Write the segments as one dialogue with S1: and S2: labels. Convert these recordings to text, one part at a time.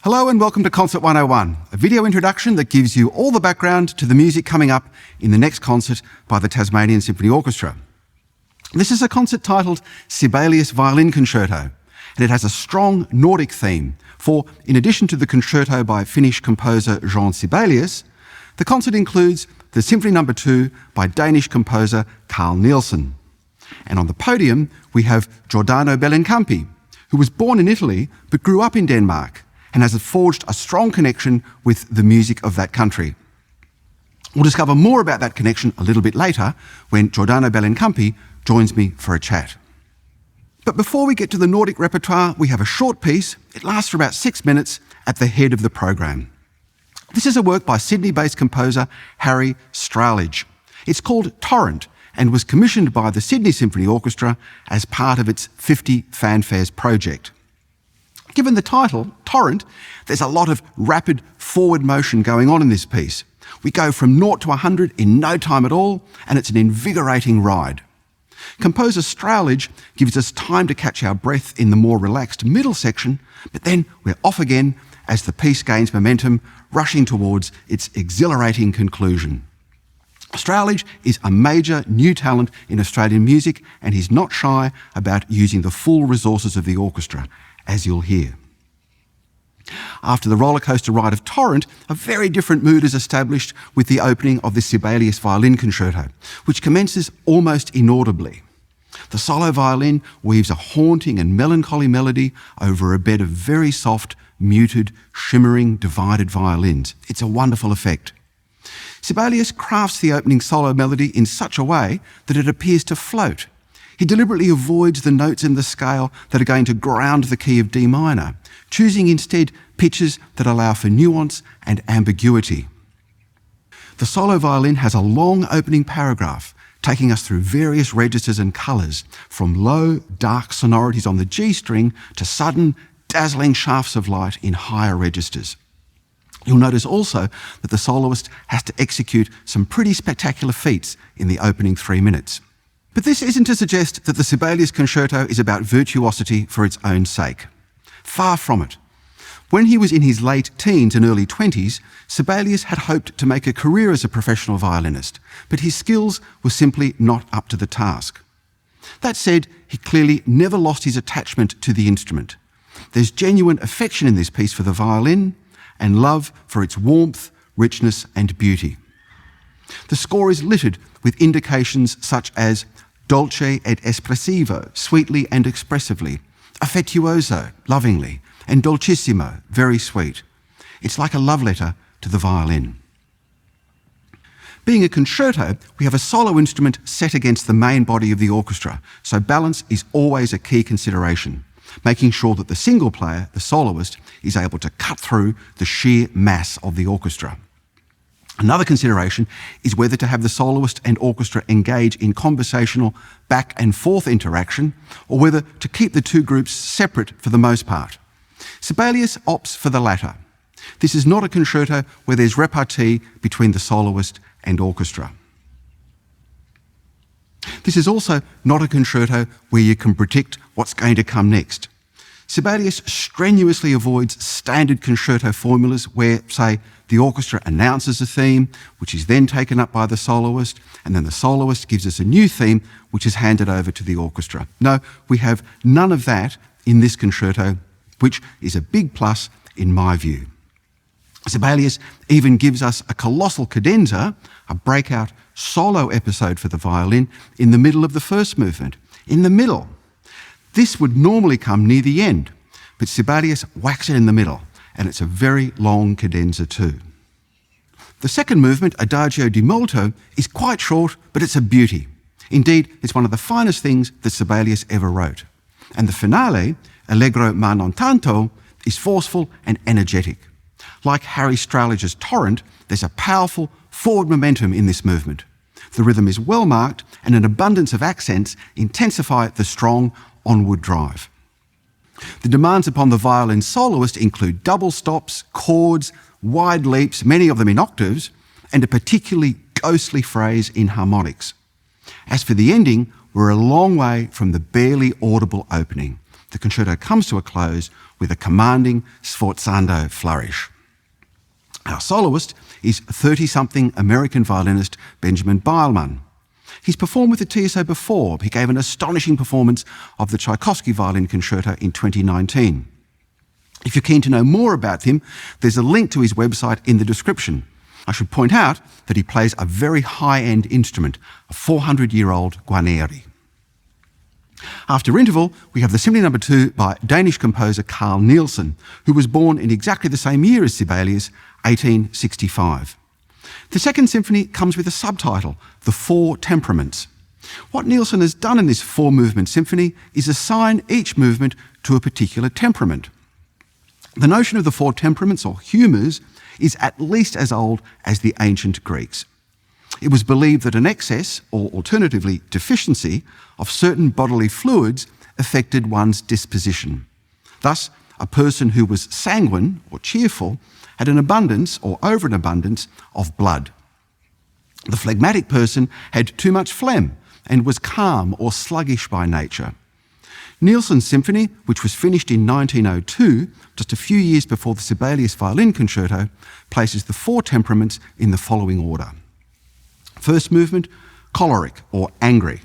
S1: Hello and welcome to Concert 101, a video introduction that gives you all the background to the music coming up in the next concert by the Tasmanian Symphony Orchestra. This is a concert titled SIBELIUS Violin Concerto, and it has a strong Nordic theme, for in addition to the concerto by Finnish composer Jean Sibelius, the concert includes the Symphony No. 2 by Danish composer Carl Nielsen. And on the podium we have Giordano Bellincampi, who was born in Italy but grew up in Denmark, and has forged a strong connection with the music of that country. We'll discover more about that connection a little bit later when Giordano Bellincampi joins me for a chat. But before we get to the Nordic repertoire, we have a short piece. It lasts for about 6 minutes at the head of the program. This is a work by Sydney-based composer Harry Sdraulig. It's called Torrent and was commissioned by the Sydney Symphony Orchestra as part of its 50 Fanfares project. Given the title, Torrent, there's a lot of rapid forward motion going on in this piece. We go from 0 to 100 in no time at all, and it's an invigorating ride. Composer Sdraulig gives us time to catch our breath in the more relaxed middle section, but then we're off again as the piece gains momentum, rushing towards its exhilarating conclusion. Sdraulig is a major new talent in Australian music, and he's not shy about using the full resources of the orchestra, as you'll hear. After the rollercoaster ride of Torrent, a very different mood is established with the opening of the Sibelius Violin Concerto, which commences almost inaudibly. The solo violin weaves a haunting and melancholy melody over a bed of very soft, muted, shimmering, divided violins. It's a wonderful effect. Sibelius crafts the opening solo melody in such a way that it appears to float. He deliberately avoids the notes in the scale that are going to ground the key of D minor, choosing instead pitches that allow for nuance and ambiguity. The solo violin has a long opening paragraph, taking us through various registers and colours, from low, dark sonorities on the G string to sudden, dazzling shafts of light in higher registers. You'll notice also that the soloist has to execute some pretty spectacular feats in the opening 3 minutes. But this isn't to suggest that the Sibelius Concerto is about virtuosity for its own sake. Far from it. When he was in his late teens and early 20s, Sibelius had hoped to make a career as a professional violinist, but his skills were simply not up to the task. That said, he clearly never lost his attachment to the instrument. There's genuine affection in this piece for the violin and love for its warmth, richness and beauty. The score is littered with indications such as dolce et espressivo, sweetly and expressively, affettuoso, lovingly, and dolcissimo, very sweet. It's like a love letter to the violin. Being a concerto, we have a solo instrument set against the main body of the orchestra, so balance is always a key consideration, making sure that the single player, the soloist, is able to cut through the sheer mass of the orchestra. Another consideration is whether to have the soloist and orchestra engage in conversational back and forth interaction, or whether to keep the two groups separate for the most part. Sibelius opts for the latter. This is not a concerto where there's repartee between the soloist and orchestra. This is also not a concerto where you can predict what's going to come next. Sibelius strenuously avoids standard concerto formulas where, say, the orchestra announces a theme, which is then taken up by the soloist, and then the soloist gives us a new theme, which is handed over to the orchestra. No, we have none of that in this concerto, which is a big plus in my view. Sibelius even gives us a colossal cadenza, a breakout solo episode for the violin, in the middle of the first movement. In the middle. This would normally come near the end, but Sibelius whacks it in the middle, and it's a very long cadenza too. The second movement, Adagio di molto, is quite short, but it's a beauty. Indeed, it's one of the finest things that Sibelius ever wrote. And the finale, Allegro ma non tanto, is forceful and energetic. Like Harry Sdraulig's Torrent, there's a powerful forward momentum in this movement. The rhythm is well marked, and an abundance of accents intensify the strong onward drive. The demands upon the violin soloist include double stops, chords, wide leaps, many of them in octaves, and a particularly ghostly phrase in harmonics. As for the ending, we're a long way from the barely audible opening. the concerto comes to a close with a commanding sforzando flourish. Our soloist is 30-something American violinist Benjamin Beilman. He's performed with the TSO before. He gave an astonishing performance of the Tchaikovsky Violin Concerto in 2019. If you're keen to know more about him, there's a link to his website in the description. I should point out that he plays a very high-end instrument, a 400-year-old Guarneri. After interval, we have the Symphony No. 2 by Danish composer Carl Nielsen, who was born in exactly the same year as Sibelius, 1865. The second symphony comes with a subtitle, The Four Temperaments. What Nielsen has done in this four-movement symphony is assign each movement to a particular temperament. The notion of the four temperaments, or humours, is at least as old as the ancient Greeks. It was believed that an excess, or alternatively deficiency, of certain bodily fluids affected one's disposition. Thus, a person who was sanguine, or cheerful, had an abundance, or over an abundance, of blood. The phlegmatic person had too much phlegm and was calm or sluggish by nature. Nielsen's symphony, which was finished in 1902, just a few years before the Sibelius Violin Concerto, places the four temperaments in the following order. First movement, choleric or angry.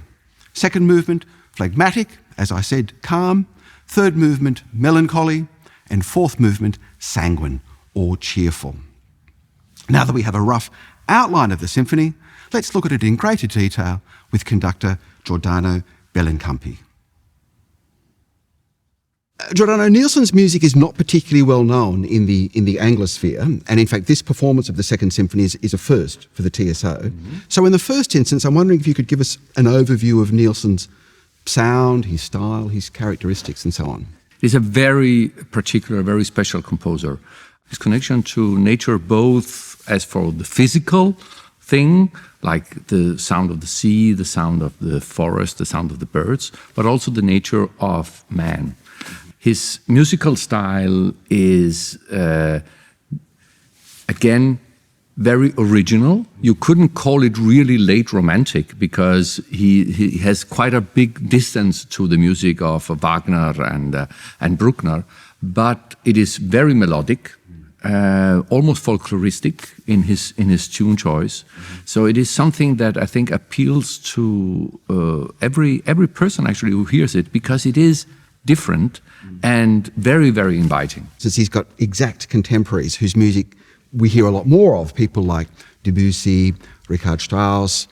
S1: Second movement, phlegmatic, as I said, calm. Third movement, melancholy. And fourth movement, sanguine or cheerful. Now that we have a rough outline of the symphony, let's look at it in greater detail with conductor Giordano Bellincampi. Giordano, Nielsen's music is not particularly well known in the Anglosphere, and in fact this performance of the Second Symphony is a first for the TSO. Mm-hmm. So in the first instance, I'm wondering if you could give us an overview of Nielsen's sound, his style, his characteristics and so on.
S2: He's a very particular, very special composer. His connection to nature, both as for the physical thing, like the sound of the sea, the sound of the forest, the sound of the birds, but also the nature of man. His musical style is, again, very original. You couldn't call it really late romantic because he has quite a big distance to the music of Wagner and Bruckner, but it is very melodic, almost folkloristic in his tune choice. So it is something that I think appeals to every person actually who hears it, because it is different and very, very inviting.
S1: Since he's got exact contemporaries whose music we hear a lot more of, people like Debussy, Richard Strauss,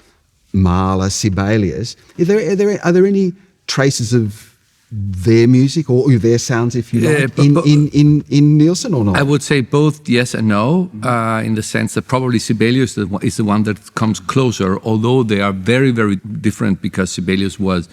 S1: Mahler, Sibelius. Are there any traces of their music or their sounds, if you like, in Nielsen or not?
S2: I would say both yes and no, in the sense that probably Sibelius is the one that comes closer, although they are very, very different, because Sibelius was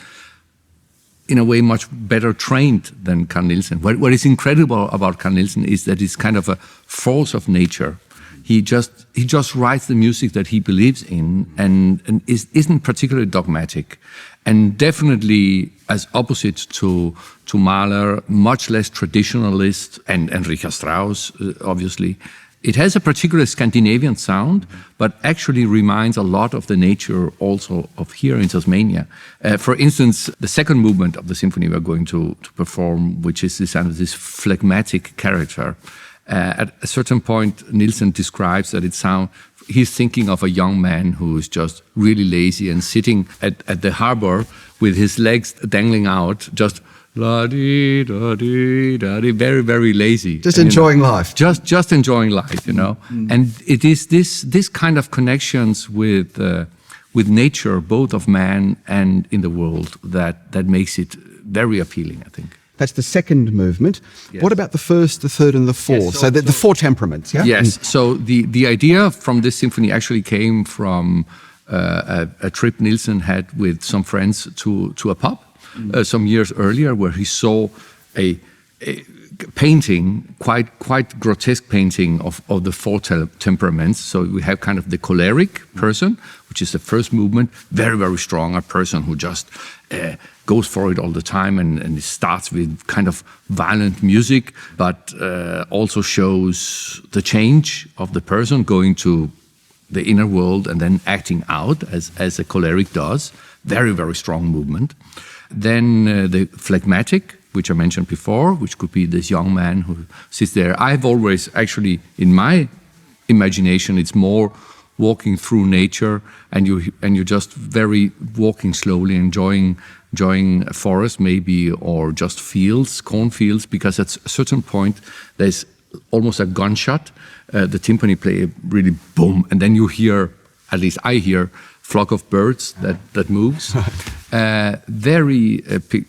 S2: in a way much better trained than Carl Nielsen. What is incredible about Carl Nielsen is that he's kind of a force of nature. He just writes the music that he believes in and isn't particularly dogmatic. And definitely, as opposite to Mahler, much less traditionalist, and Richard Strauss, obviously. It has a particular Scandinavian sound, but actually reminds a lot of the nature also of here in Tasmania. For instance, the second movement of the symphony we're going to perform, which is this phlegmatic character. At a certain point, Nielsen describes that he's thinking of a young man who is just really lazy and sitting at the harbor with his legs dangling out, just la-dee, da-dee, da-dee, very, very lazy.
S1: Just enjoying life.
S2: Just enjoying life, you know. And it is this kind of connections with nature, both of man and in the world, that makes it very appealing, I think.
S1: That's the second movement. Yes. What about the first, the third, and the fourth?
S2: Yes,
S1: so the four temperaments, yeah?
S2: Yes. So the idea from this symphony actually came from a trip Nielsen had with some friends to a pub some years earlier, where he saw a painting, quite grotesque painting of the four temperaments. So we have kind of the choleric person, which is the first movement, very, very strong, a person who just goes for it all the time, and it starts with kind of violent music, but also shows the change of the person going to the inner world and then acting out as a choleric does. Very, very strong movement. Then the phlegmatic, which I mentioned before, which could be this young man who sits there. I've always actually, in my imagination, it's more walking through nature, and you're just very walking slowly, enjoying a forest maybe, or just fields, cornfields, because at a certain point there's almost a gunshot. The timpani play really boom, and then you hear, at least I hear, flock of birds that moves. Very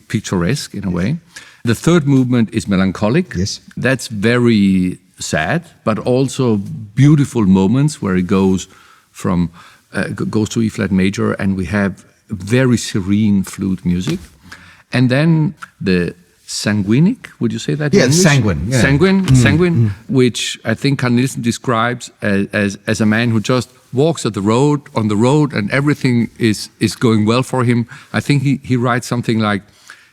S2: picturesque in a way. The third movement is melancholic.
S1: Yes.
S2: That's very sad, but also beautiful moments where it goes from goes to E flat major, and we have very serene flute music. And then the sanguinic, would you say that?
S1: Yeah,
S2: in English?
S1: sanguine. Yeah.
S2: Sanguine, which I think Carl Nielsen describes as a man who just walks on the road, and everything is going well for him. I think he writes something like,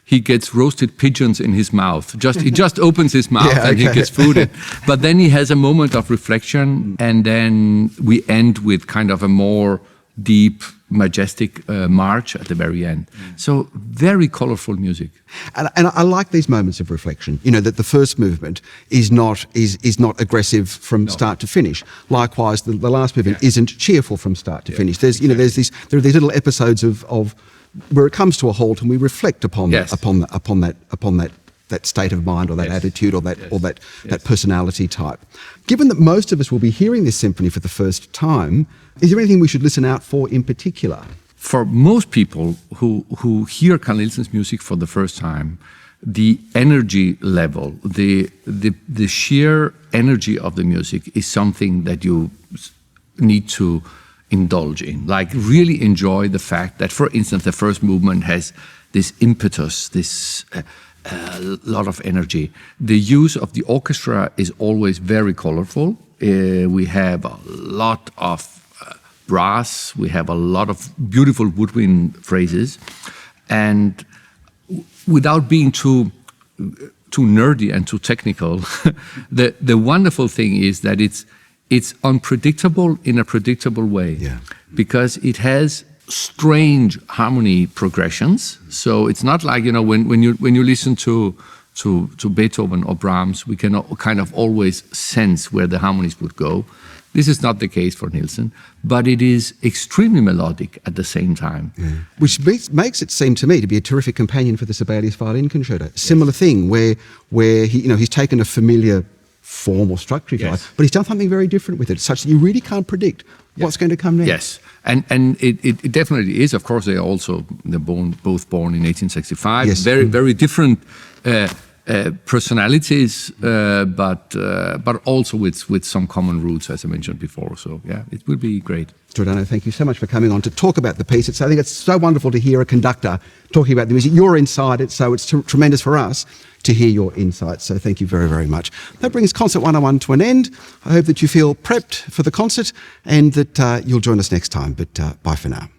S2: he gets roasted pigeons in his mouth. He just opens his mouth and he gets food. But then he has a moment of reflection, and then we end with kind of a more deep, majestic march at the very end. So very colorful music.
S1: And I like these moments of reflection. You know, that the first movement is not aggressive from start to finish. Likewise, the last movement isn't cheerful from start to finish. There are these little episodes of where it comes to a halt, and we reflect upon that state of mind, or that attitude, or that personality type. Given that most of us will be hearing this symphony for the first time, is there anything we should listen out for in particular?
S2: For most people who hear Carl Nielsen's music for the first time, the energy level, the sheer energy of the music is something that you need to indulge in. Like, really enjoy the fact that, for instance, the first movement has this impetus, this lot of energy. The use of the orchestra is always very colorful. We have a lot of brass, we have a lot of beautiful woodwind phrases, and without being too nerdy and too technical, the wonderful thing is that it's unpredictable in a predictable way, because it has strange harmony progressions. So it's not like, you know, when you listen to Beethoven or Brahms, we can kind of always sense where the harmonies would go. This is not the case for Nielsen, but it is extremely melodic at the same time.
S1: Which makes it seem to me to be a terrific companion for the Sibelius Violin Concerto. Similar thing where he's taken a familiar form or structure, if you like, but he's done something very different with it, such that you really can't predict what's going to come next.
S2: Yes, and it definitely is. Of course, they're both born in 1865.
S1: Yes.
S2: Very, very different personalities, but also with some common roots, as I mentioned before. So yeah, it will be great.
S1: Giordano, thank you so much for coming on to talk about the piece. I think it's so wonderful to hear a conductor talking about the music. You're inside it, so it's tremendous for us to hear your insights. So thank you very, very much. That brings Concert 101 to an end. I hope that you feel prepped for the concert, and that you'll join us next time. But bye for now.